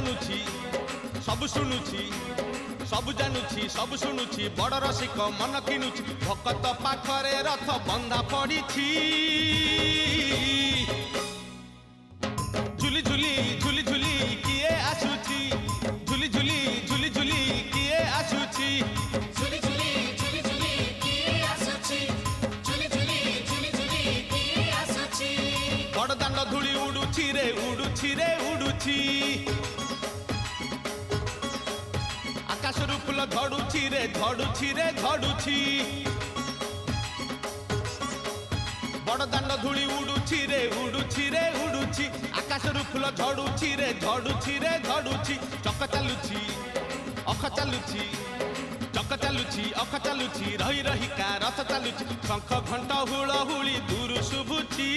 जानुछि सब शुणुछि सब जानुछि सब शुणुछि बड़ रसिक मन किनुछि भकत पाखरे रथ बंधा पड़िछि झुली झुली झुली झुली किए आसुछि झुली झुली झुली झुली किए आसुछि झुली झुली झुली झुली किए आसुछि झुली झुली झुली झुली किए आसुछि बड़ दांड धूली उडुछि रे उडुछि रे उडुछि आकाशरू फूल झड़ुछि रे झड़ुछि रे झड़ुछि बड़ दांड धूली उडुछि रे उडुछि रे उडुछि आकाशरू फूल झड़ुछि रे झड़ुछि रे झड़ुछि चक चालुछि अख चालुछि चक चालुछि अख चालुछि रही रही का रथ चालुछि शंख घंट हुलहुली दूर शुभुछि।